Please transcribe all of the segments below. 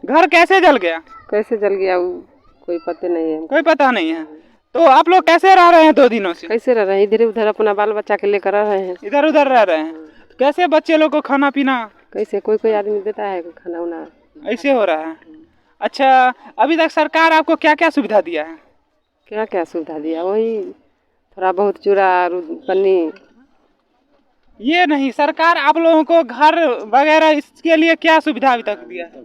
घर कैसे जल गया? कैसे जल गया वो कोई पता नहीं है। कोई पता नहीं है। तो आप लोग कैसे रह रहे हैं 2 दिनों से? कैसे रह रहे हैं, इधर उधर अपना बाल बच्चा के लेकर रह रहे हैं। इधर उधर रह रहे हैं। कैसे बच्चे लोग को खाना पीना? कैसे कोई कोई आदमी देता है खाना उना, ऐसे हो रहा है। अच्छा, अभी तक सरकार आपको क्या क्या सुविधा दिया है? क्या क्या सुविधा दिया, वही थोड़ा बहुत चूड़ा और पन्नी। ये नहीं, सरकार आप लोगों को घर वगैरह इसके लिए क्या सुविधा अभी तक दिया है?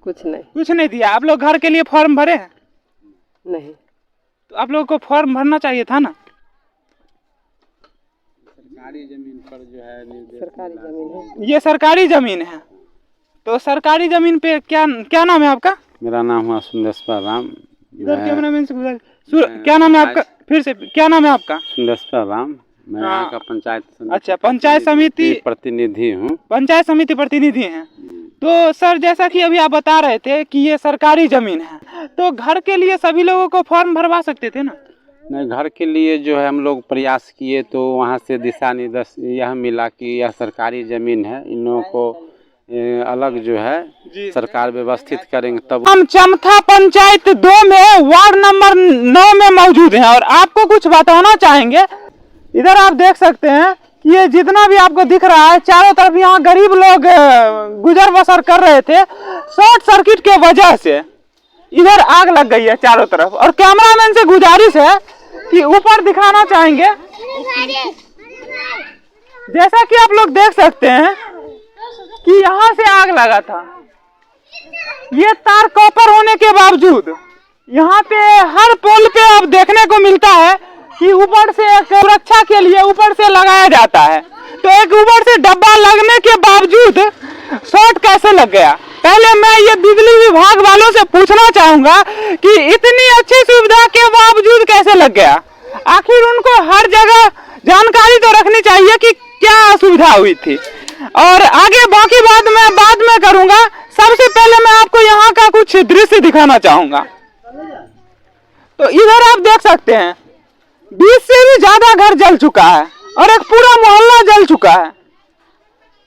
कुछ नहीं। कुछ नहीं दिया। आप लोग घर के लिए फॉर्म भरे हैं? नहीं। तो आप लोगों को फॉर्म भरना चाहिए था ना। सरकारी जमीन पर जो है, सरकारी जमीन है, ये सरकारी जमीन है। तो सरकारी जमीन पे क्या क्या नाम है आपका? मेरा नाम हुआ सुंदर राम। इधर कैमरामैन से क्या नाम है आपका? फिर से क्या नाम है आपका? सुंदर राम। मैं यहाँ का पंचायत अच्छा, पंचायत समिति प्रतिनिधि हूँ। पंचायत समिति प्रतिनिधि हैं। तो सर, जैसा कि अभी आप बता रहे थे कि ये सरकारी जमीन है, तो घर के लिए सभी लोगों को फॉर्म भरवा सकते थे ना। नहीं, घर के लिए जो है हम लोग प्रयास किए तो वहाँ से दिशा निर्देश यह मिला कि यह सरकारी जमीन है, इन लोगों को अलग जो है सरकार व्यवस्थित करेंगे। तब हम चमथा पंचायत 2 में वार्ड नंबर 9 में मौजूद हैं और आपको कुछ बताना चाहेंगे। इधर आप देख सकते हैं कि ये जितना भी आपको दिख रहा है, चारों तरफ यहाँ गरीब लोग गुजर बसर कर रहे थे। शॉर्ट सर्किट के वजह से इधर आग लग गई है चारों तरफ। और कैमरामैन से गुजारिश है कि ऊपर दिखाना चाहेंगे। जैसा कि आप लोग देख सकते हैं कि यहाँ से आग लगा था। ये तार कॉपर होने के बावजूद यहाँ पे हर पोल पे अब देखने को मिलता है कि ऊपर से एक सुरक्षा के लिए ऊपर से लगाया जाता है। तो एक ऊपर से डब्बा लगने के बावजूद शॉर्ट कैसे लग गया? पहले मैं ये बिजली विभाग वालों से पूछना चाहूंगा कि इतनी अच्छी सुविधा के बावजूद कैसे लग गया। आखिर उनको हर जगह जानकारी तो रखनी चाहिए कि क्या असुविधा हुई थी। और आगे बाकी बात मैं बाद में करूंगा। सबसे पहले मैं आपको यहाँ का कुछ दृश्य दिखाना चाहूंगा। तो इधर आप देख सकते हैं 20 से भी ज्यादा घर जल चुका है और एक पूरा मोहल्ला जल चुका है।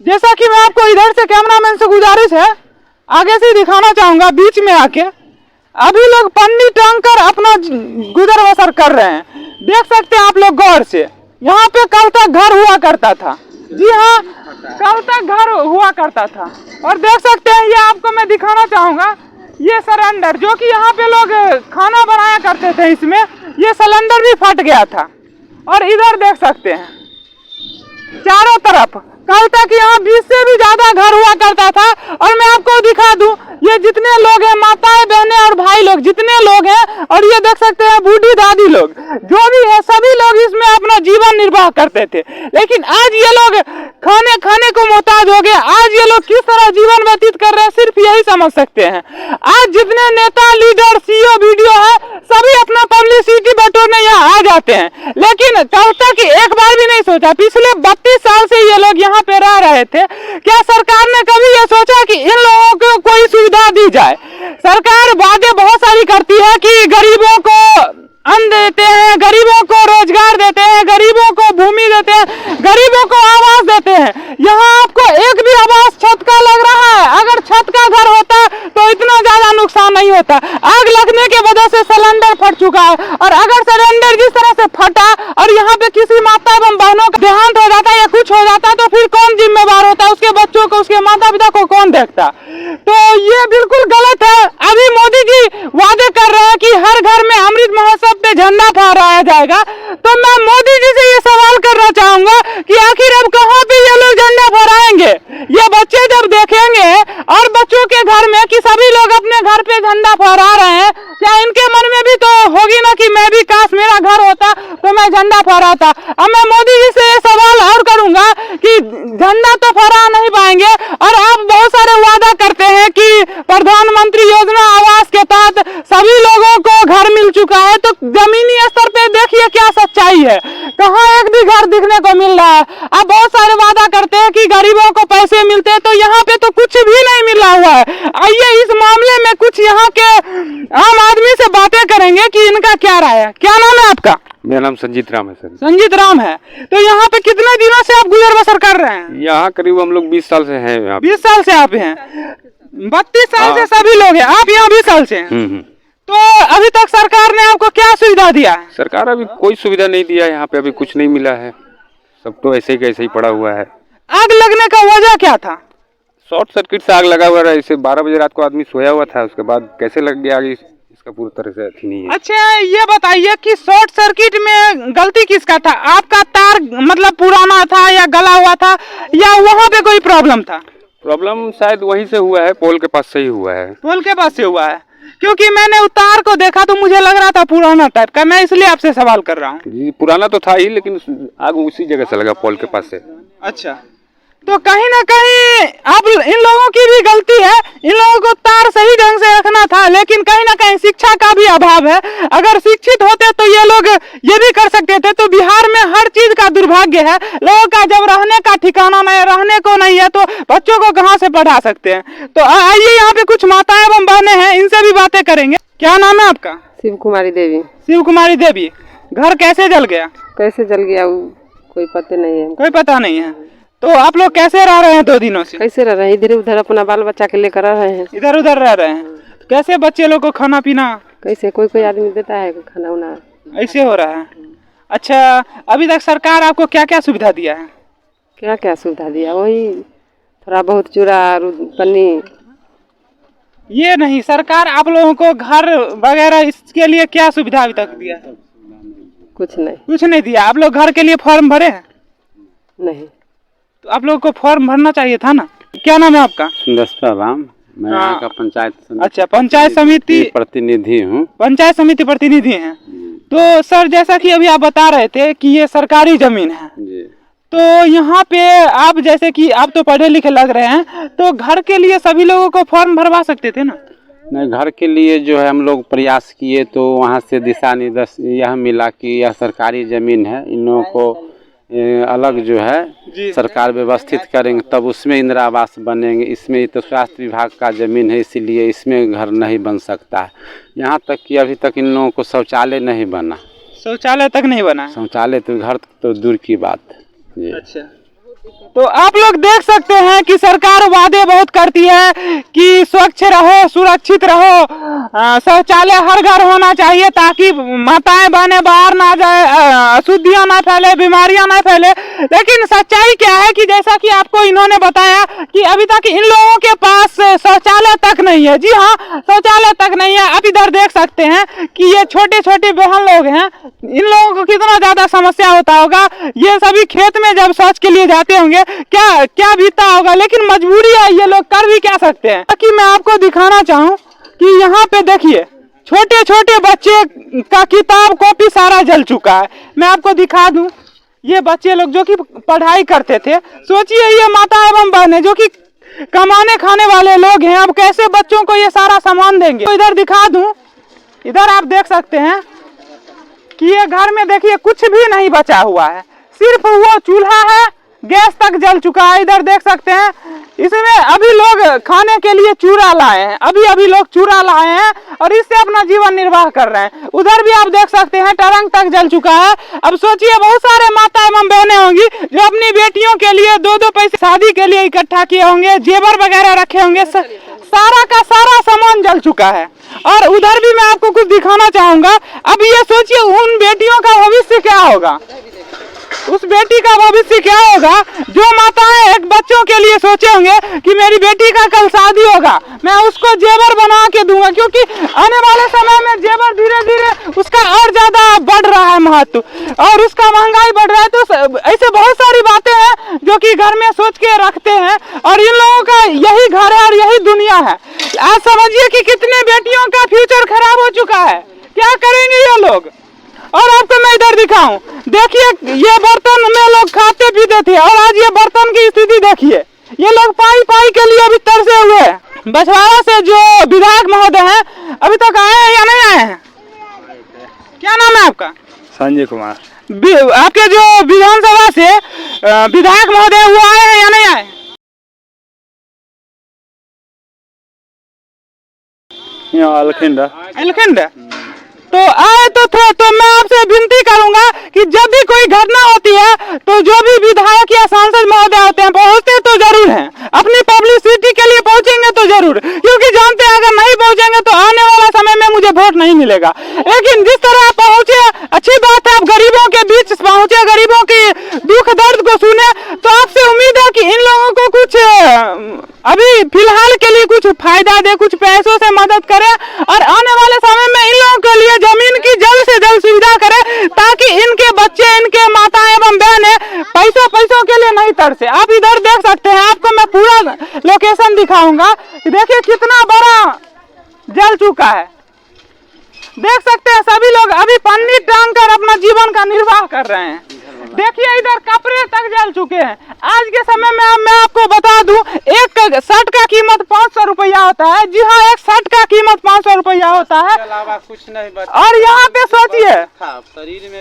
जैसा कि मैं आपको इधर से कैमरामैन से गुजारिश है, आगे से दिखाना चाहूंगा बीच में आके। अभी लोग पन्नी टांग कर अपना गुजर बसर कर रहे हैं। देख सकते हैं आप लोग गौर से, यहाँ पे कल तक घर हुआ करता था। जी हाँ, कल तक घर हुआ करता था। और देख सकते हैं, ये आपको मैं दिखाना चाहूंगा, ये सिलेंडर जो कि यहाँ पे लोग खाना बनाया करते थे, इसमें ये सिलेंडर भी फट गया था। और इधर देख सकते हैं चारों तरफ कल तक यहाँ 20 से भी ज्यादा घर हुआ करता था। और मैं आपको दिखा दूं, ये जितने लोग हैं, माताएं बहनें और भाई लोग जितने लोग हैं, और ये देख सकते हैं बूढ़ी दादी लोग, जो भी है सभी लोग इसमें अपना जीवन निर्वाह करते थे। लेकिन आज ये लोग खाने को मोहताज हो गए। आज ये लोग किस तरह जीवन व्यतीत कर रहे हैं, सिर्फ यही समझ सकते हैं। आज जितने नेता, लीडर, सीईओ, वीडियो है, सभी अपना पब्लिसिटी बटोरने यहाँ आ जाते हैं। लेकिन कल तक एक बार भी नहीं सोचा, पिछले 32 साल से ये लोग यहाँ पे रह रहे थे, क्या सरकार ने कभी ये सोचा कि इन लोगों को कोई सुविधा दी जाए? सरकार वादे बहुत सारी करती है कि गरीबों को अन्न देते हैं, गरीबों को रोजगार देते हैं, गरीबों को भूमि देते हैं, गरीबों को आवास देते हैं। यहाँ आपको एक भी आवास छत का लग रहा है? अगर छत का घर होता तो इतना ज्यादा नुकसान नहीं होता। आग लगने के वजह से सिलेंडर फट चुका है। और अगर सिलेंडर जिस तरह से फटा और यहाँ पे किसी माता एवं बहनों का देहांत हो जाता या कुछ हो जाता तो फिर कौन जिम्मेवार होता? उसके बच्चों को, उसके माता पिता को कौन देखता? तो ये बिल्कुल गलत है। अभी मोदी जी वादे कर रहे हैं कि हर घर में अमृत महोत्सव पे झंडा फहराया जाएगा। तो मैं मोदी जी से ये सवाल करना चाहूंगा कि आखिर अब कहाँ पे ये लोग झंडा फहराएंगे? ये बच्चे जब देखेंगे और बच्चों के घर में कि सभी लोग अपने घर पे झंडा फहरा रहे हैं, क्या इनके मन में भी तो होगी ना कि मैं भी, काश मेरा घर होता तो मैं झंडा फहराता। अब मैं मोदी जी से ये सवाल और करूंगा कि झंडा तो फहरा नहीं पाएंगे और आप बहुत सारे वादा करते हैं कि प्रधानमंत्री योजना आवास के तहत सभी लोगों को घर मिल चुका है, तो जमीनी स्तर पे देखिए क्या सच्चाई है। कहाँ एक भी घर दिखने को मिल रहा है। आप बहुत सारे वादा करते हैं कि गरीबों को पैसे मिलते हैं, तो यहाँ पे तो कुछ भी नहीं मिला हुआ है। आइए इस मामले में कुछ यहाँ के आम आदमी से बातें करेंगे कि इनका क्या राय है। क्या नाम है आपका? मेरा नाम संजीत राम है सर। संजीत राम है। तो यहाँ पे कितने दिनों से आप गुजर बसर कर रहे हैं? यहाँ करीब हम लोग 20 साल से हैं। 20 साल से आप हैं। 32 साल से सभी लोग हैं, आप यहाँ 20 साल से हैं। तो अभी तक सरकार ने आपको क्या सुविधा दिया है? सरकार अभी कोई सुविधा नहीं दिया है, यहाँ पे अभी कुछ नहीं मिला है, सब तो ऐसे ही कैसे ही पड़ा हुआ है। आग लगने का वजह क्या था? शॉर्ट सर्किट से आग लगा हुआ है, इसे 12 बजे रात को आदमी सोया हुआ था, उसके बाद कैसे लग गया आग इसका पूरी तरह से अथी नहीं है। अच्छा ये बताइए कि शॉर्ट सर्किट में गलती किसका था? आपका तार मतलब पुराना था या गला हुआ था या वहाँ पे कोई प्रॉब्लम था? प्रॉब्लम शायद वहीं से हुआ है, पोल के पास से ही हुआ है। पोल के पास से हुआ है, क्योंकि मैंने तार को देखा तो मुझे लग रहा था पुराना टाइप का, मैं इसलिए आपसे सवाल कर रहा हूँ। जी पुराना तो था ही, लेकिन आग उसी जगह से लगा, पोल के पास से। अच्छा, तो कहीं ना कहीं आप इन लोगों की भी गलती है, इन लोगों को तार सही ढंग से रखना था, लेकिन कहीं ना कहीं शिक्षा का भी अभाव है। अगर शिक्षित होते तो ये लोग ये भी कर सकते थे। तो बिहार में हर चीज का दुर्भाग्य है, लोगों का जब रहने का ठिकाना नहीं, रहने को नहीं है तो बच्चों को कहाँ से पढ़ा सकते हैं। तो आइए यहाँ पे कुछ माताएं एवं बहनें हैं, इनसे भी बातें करेंगे। क्या नाम है आपका? शिव कुमारी देवी। शिव कुमारी देवी, घर कैसे जल गया? कैसे जल गया वो कोई पता नहीं है। कोई पता नहीं है। तो आप लोग कैसे रह रहे हैं 2 दिनों से? कैसे रह रहे हैं, इधर उधर अपना बाल बच्चा के लेकर रह रहे हैं। इधर उधर रह रहे हैं, कैसे बच्चे लोग को खाना पीना? कैसे कोई कोई आदमी देता है खाना उना, ऐसे हो रहा है। अच्छा, अभी तक सरकार आपको क्या क्या सुविधा दिया है? क्या क्या सुविधा दिया? वही थोड़ा बहुत चूड़ा और पन्नी। ये नहीं, सरकार आप लोगों को घर वगैरह इसके लिए क्या सुविधा अभी तक दिया है? कुछ नहीं। कुछ नहीं दिया। आप लोग घर के लिए फॉर्म भरे हैं? नहीं। तो आप लोगों को फॉर्म भरना चाहिए था ना। क्या नाम है आपका? सुंदर राम, मैं यहाँ का पंचायत अच्छा, पंचायत समिति प्रतिनिधि हूँ। पंचायत समिति प्रतिनिधि हैं। तो सर, जैसा कि अभी आप बता रहे थे कि ये सरकारी जमीन है, तो यहाँ पे आप जैसे कि आप तो पढ़े लिखे लग रहे हैं, तो घर के लिए सभी लोगों को फॉर्म भरवा सकते थे ना। नहीं, घर के लिए जो है हम लोग प्रयास किए तो वहाँ से दिशा निर्देश यह मिला कि यह सरकारी ज़मीन है, इन लोगों को अलग जो है सरकार व्यवस्थित करेंगे, तब उसमें इंदिरा आवास बनेंगे। इसमें तो स्वास्थ्य विभाग का ज़मीन है, इसीलिए इसमें घर नहीं बन सकता है। यहाँ तक कि अभी तक इन लोगों को शौचालय नहीं बना। शौचालय तक नहीं बना? शौचालय तो घर तो दूर की बात है। अच्छा, तो आप लोग देख सकते हैं कि सरकार वादे बहुत करती है कि स्वच्छ रहो, सुरक्षित रहो, शौचालय हर घर होना चाहिए ताकि माताएं बहनें बाहर ना जाए, अशुद्धियां ना फैले, बीमारियां ना फैले। लेकिन सच्चाई क्या है कि जैसा कि आपको इन्होंने बताया कि अभी तक इन लोगों के पास शौचालय तक नहीं है। जी हाँ, शौचालय तक नहीं है। आप इधर देख सकते हैं कि ये छोटे छोटे बहन लोग हैं, इन लोगों को कितना ज्यादा समस्या होता होगा। ये सभी खेत में जब शौच के लिए जाते होंगे क्या क्या बीता होगा, लेकिन मजबूरी है, ये लोग कर भी क्या सकते हैं। कि मैं आपको दिखाना चाहूँ कि यहाँ पे देखिए छोटे छोटे बच्चे का किताब कॉपी सारा जल चुका है। मैं आपको दिखा दूं, ये बच्चे लोग जो कि पढ़ाई करते थे, सोचिए ये माता एवं बहनें जो कि कमाने खाने वाले लोग हैं, अब कैसे बच्चों को ये सारा सामान देंगे। तो इधर दिखा दूं, इधर आप देख सकते हैं कि ये घर में देखिए कुछ भी नहीं बचा हुआ है, सिर्फ वो चूल्हा है, गैस तक जल चुका है। इधर देख सकते हैं, इसमें अभी लोग खाने के लिए चूरा लाए हैं, अभी लोग चूरा लाए हैं और इससे अपना जीवन निर्वाह कर रहे हैं। उधर भी आप देख सकते हैं टरंग तक जल चुका है। अब सोचिए बहुत सारे माता एवं बहनें होंगी जो अपनी बेटियों के लिए 2-2 पैसे शादी के लिए इकट्ठा किए होंगे, जेवर वगैरह रखे होंगे, सारा का सारा सामान जल चुका है। और उधर भी मैं आपको कुछ दिखाना चाहूंगा। अब ये सोचिए उन बेटियों का भविष्य क्या होगा, उस बेटी का भविष्य क्या होगा जो माताएं एक बच्चों के लिए सोचे होंगे कि मेरी बेटी का कल शादी होगा, मैं उसको जेवर बना के दूंगा, क्योंकि आने वाले समय में जेवर धीरे धीरे उसका और ज्यादा बढ़ रहा है महत्व और उसका महंगाई बढ़ रहा है। तो ऐसे बहुत सारी बातें हैं जो कि घर में सोच के रखते हैं और इन लोगों का यही घर है और यही दुनिया है। आज समझिए कि कितने बेटियों का फ्यूचर खराब हो चुका है, क्या करेंगे ये लोग। और आपको मैं इधर दिखाऊं, देखिए ये बर्तन में लोग खाते पीते थे और आज ये बर्तन की स्थिति देखिए, ये लोग पाई पाई के लिए अभी तरसे हुए हैं। बछवाड़ा से जो विधायक महोदय हैं अभी तक आए हैं या नहीं आए हैं? क्या नाम है आपका? संजय कुमार। आपके जो विधानसभा से विधायक महोदय वो आए हैं या नहीं आए? यहाँ अलखिंड। तो आए तो मैं आपसे विनती करूंगा कि जब भी कोई घटना होती है तो जो भी विधायक या सांसद महोदय होते हैं पहुंचते तो जरूर हैं, अपनी पब्लिसिटी के लिए पहुंचेंगे तो जरूर, क्योंकि जानते हैं अगर नहीं पहुंचेंगे तो आने वाला समय में मुझे वोट नहीं मिलेगा। लेकिन जिस तरह आप पहुंचे अच्छी बात है, आप गरीबों के बीच पहुंचे, गरीबों की दुख दर्द को सुने, तो आपसे उम्मीद है कि इन लोगों को कुछ अभी फिलहाल के लिए कुछ फायदा दे, कुछ पैसों से मदद करे और आने वाले समय में इन लोगों के लिए जमीन की जल्द से जल्द सुविधा करे, ताकि इनके बच्चे, इनके माता एवं बहनें पैसों के लिए नहीं तरसे। आप इधर देख सकते हैं, आपको मैं पूरा लोकेशन दिखाऊंगा। देखिए कितना बड़ा जल चुका है, देख सकते हैं सभी लोग अभी पन्नी टांग कर अपना जीवन का निर्वाह कर रहे हैं। देखिए इधर कपड़े तक जल चुके हैं। आज के समय में मैं आपको बता दूं, एक शर्ट का कीमत 500 रुपया होता है। जी हाँ, एक शर्ट का कीमत 500 रुपया होता है। कुछ नहीं बचा। और यहाँ पे सोचिए,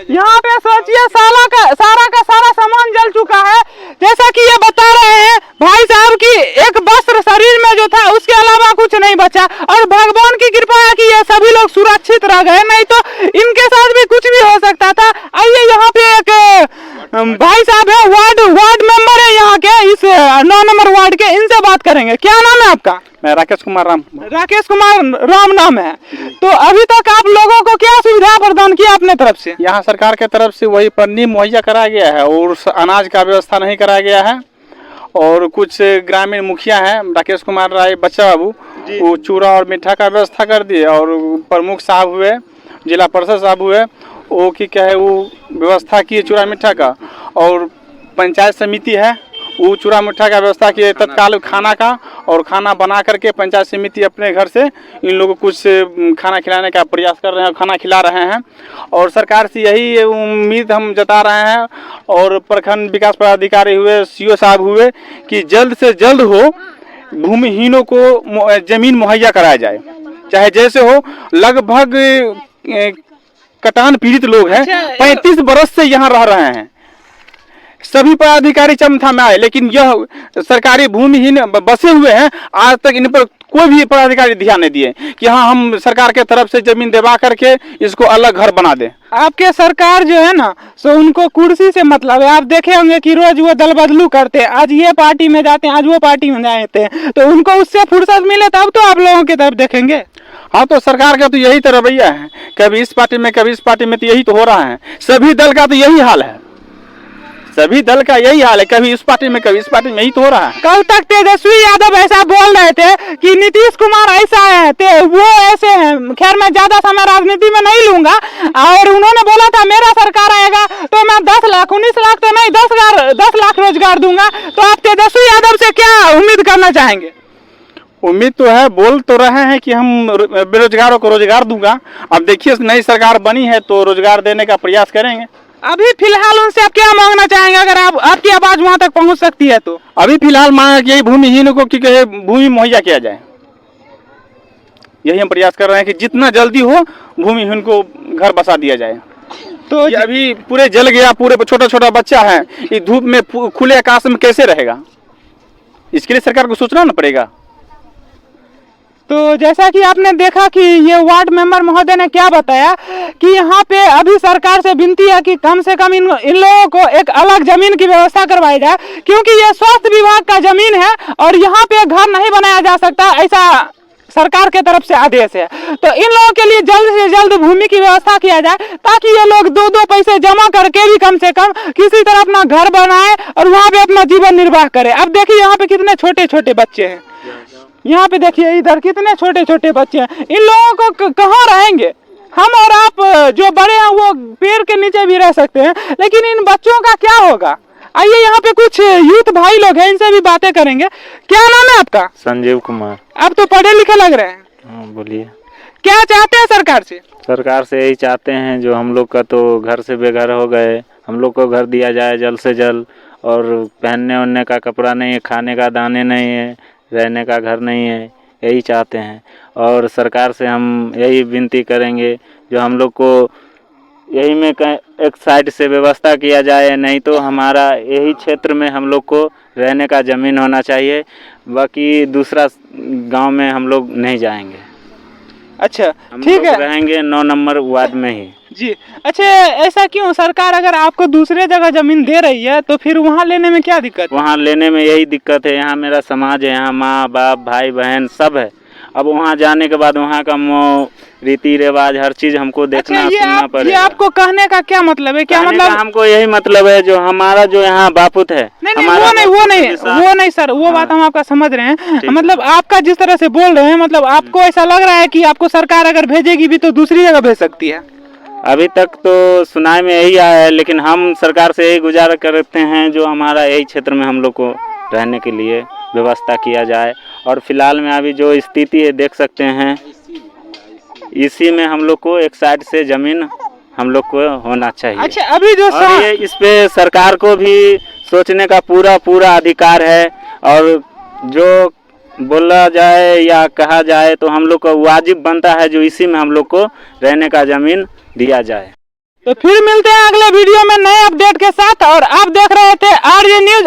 यहाँ पे सोचिए सारा का सारा सामान जल चुका है। जैसा कि ये बता रहे हैं भाई साहब की एक वस्त्र शरीर में जो था उसके अलावा कुछ नहीं बचा, और भगवान की कृपा है कि ये सभी लोग सुरक्षित रह गए, नहीं तो इनके साथ भी कुछ भी हो सकता था। आइए यहाँ पे एक भाई साहब है, वार्ड मेंबर है यहाँ के, इस 9 नंबर वार्ड के, इनसे बात करेंगे। क्या नाम है आपका? मैं राकेश कुमार राम नाम है। तो अभी तक आप लोगों को क्या सुविधा प्रदान किया अपने तरफ से? यहाँ सरकार के तरफ से वही पन्नी मुहैया कराया गया है और अनाज का व्यवस्था नहीं कराया गया है। और कुछ ग्रामीण मुखिया हैं, राकेश कुमार राय बच्चा बाबू, वो चूड़ा और मीठा का व्यवस्था कर दिए। और प्रमुख साहब हुए, जिला परिषद साहब हुए, वो की क्या है वो व्यवस्था किए चूड़ा मीठा का। और पंचायत समिति है, वो चूड़ा मीठा का व्यवस्था किए तत्काल खाना का, और खाना बना करके पंचायत समिति अपने घर से इन लोगों को कुछ खाना खिलाने का प्रयास कर रहे हैं, खाना खिला रहे हैं। और सरकार से यही उम्मीद हम जता रहे हैं, और प्रखंड विकास पदाधिकारी हुए, सीओ साहब हुए, कि जल्द से जल्द हो भूमिहीनों को जमीन मुहैया कराया जाए, चाहे जैसे हो। लगभग कटान पीड़ित लोग हैं, 35 बरस से यहाँ रह रहे हैं। सभी पदाधिकारी चमथा में आए, लेकिन यह सरकारी भूमिहीन बसे हुए हैं। आज तक इन पर कोई भी पदाधिकारी ध्यान नहीं दिए कि हाँ हम सरकार के तरफ से जमीन दिवा करके इसको अलग घर बना दें। आपके सरकार जो है ना, सो उनको कुर्सी से मतलब है। आप देखे होंगे कि रोज वो दल बदलू करते हैं, आज ये पार्टी में जाते हैं, आज वो पार्टी में जाते हैं, तो उनको उससे फुर्सत मिले तब तो आप लोगों की तरफ देखेंगे। हाँ, तो सरकार का तो यही तो रवैया है, कभी इस पार्टी में कभी इस पार्टी में, तो यही तो हो रहा है। सभी दल का तो यही हाल है, सभी दल का यही हाल है, कभी इस पार्टी में कभी इस पार्टी में, यही तो हो रहा है। कल तक तेजस्वी यादव ऐसा बोल रहे थे कि नीतीश कुमार ऐसा है, वो ऐसे हैं। खैर मैं ज्यादा समय राजनीति में नहीं लूंगा। और उन्होंने बोला था मेरा सरकार आएगा तो मैं 10 लाख 19 लाख तो नहीं 10 लाख रोजगार दूंगा। तो आप तेजस्वी यादव से क्या उम्मीद करना चाहेंगे? उम्मीद तो है, बोल तो रहे हैं कि हम बेरोजगारों को रोजगार दूंगा। अब देखिए नई सरकार बनी है तो रोजगार देने का प्रयास करेंगे। अभी फिलहाल उनसे आप क्या मांगना चाहेंगे, अगर आपकी आवाज वहां तक पहुंच सकती है तो? अभी फिलहाल मांग यही भूमिहीनों को कि भूमि मुहैया किया जाए, यही हम प्रयास कर रहे हैं कि जितना जल्दी हो भूमिहीन को घर बसा दिया जाए। तो ये अभी पूरे जल गया, पूरे छोटा छोटा बच्चा है, ये धूप में खुले आकाश में कैसे रहेगा? इसके लिए सरकार को सोचना ना पड़ेगा। तो जैसा कि आपने देखा कि ये वार्ड मेंबर महोदय ने क्या बताया कि यहाँ पे अभी सरकार से विनती है कि कम से कम इन लोगों को एक अलग जमीन की व्यवस्था करवाई जाए, क्योंकि ये स्वास्थ्य विभाग का जमीन है और यहाँ पे घर नहीं बनाया जा सकता, ऐसा सरकार के तरफ से आदेश है। तो इन लोगों के लिए जल्द से जल्द भूमि की व्यवस्था किया जाए, ताकि ये लोग 2-2 पैसे जमा करके भी कम से कम किसी तरह अपना घर बनाए और वहाँ पे अपना जीवन निर्वाह करे। अब देखिए यहाँ पे कितने छोटे छोटे बच्चे हैं, यहाँ पे देखिए इधर कितने छोटे छोटे बच्चे हैं। इन लोगों को कहाँ रहेंगे? हम और आप जो बड़े हैं वो पेड़ के नीचे भी रह सकते हैं, लेकिन इन बच्चों का क्या होगा? आइए यहाँ पे कुछ यूथ भाई लोग हैं, इनसे भी बातें करेंगे। क्या नाम है आपका? संजीव कुमार। आप तो पढ़े लिखे लग रहे हैं। हाँ बोलिए। क्या चाहते हैं सरकार से? सरकार से यही चाहते हैं, जो हम लोग का तो घर से बेघर हो गए, हम लोग को घर दिया जाए जल्द से जल्द। और पहनने ओढ़ने का कपड़ा नहीं है, खाने का दाने नहीं है, रहने का घर नहीं है, यही चाहते हैं। और सरकार से हम यही विनती करेंगे, जो हम लोग को यही में एक साइड से व्यवस्था किया जाए, नहीं तो हमारा यही क्षेत्र में हम लोग को रहने का ज़मीन होना चाहिए, बाकी दूसरा गांव में हम लोग नहीं जाएंगे। अच्छा हम ठीक लोग है रहेंगे 9 नंबर वार्ड में ही। जी। अच्छा ऐसा क्यों, सरकार अगर आपको दूसरे जगह जमीन दे रही है तो फिर वहाँ लेने में क्या दिक्कत है? वहाँ लेने में यही दिक्कत है, यहाँ मेरा समाज है, यहाँ माँ बाप भाई बहन सब है। अब वहाँ जाने के बाद वहाँ का रीति रिवाज हर चीज हमको देखना अच्छा सुनना ये पड़ेगा। आपको कहने का क्या मतलब है? क्या कहने मतलब का हमको यही मतलब है, जो हमारा जो यहाँ बापुत है, नहीं नहीं हमारा वो नहीं सर, वो बात हम आपका समझ रहे हैं। मतलब आपका जिस तरह से बोल रहे हैं, मतलब आपको ऐसा लग रहा है कि आपको सरकार अगर भेजेगी भी तो दूसरी जगह भेज सकती है। अभी तक तो सुनाई में यही आया है, लेकिन हम सरकार से यही गुजारा करते हैं जो हमारा यही क्षेत्र में हम लोग को रहने के लिए व्यवस्था किया जाए। और फिलहाल में अभी जो स्थिति है देख सकते हैं, इसी में हम लोग को एक साइड से जमीन हम लोग को होना चाहिए। अच्छा अभी जो और ये इस पे सरकार को भी सोचने का पूरा अधिकार है। और जो बोला जाए या कहा जाए तो हम लोग को वाजिब बनता है जो इसी में हम लोग को रहने का जमीन दिया जाए। तो फिर मिलते हैं अगले वीडियो में नए अपडेट के साथ। और आप देख रहे थे आरजे न्यूज।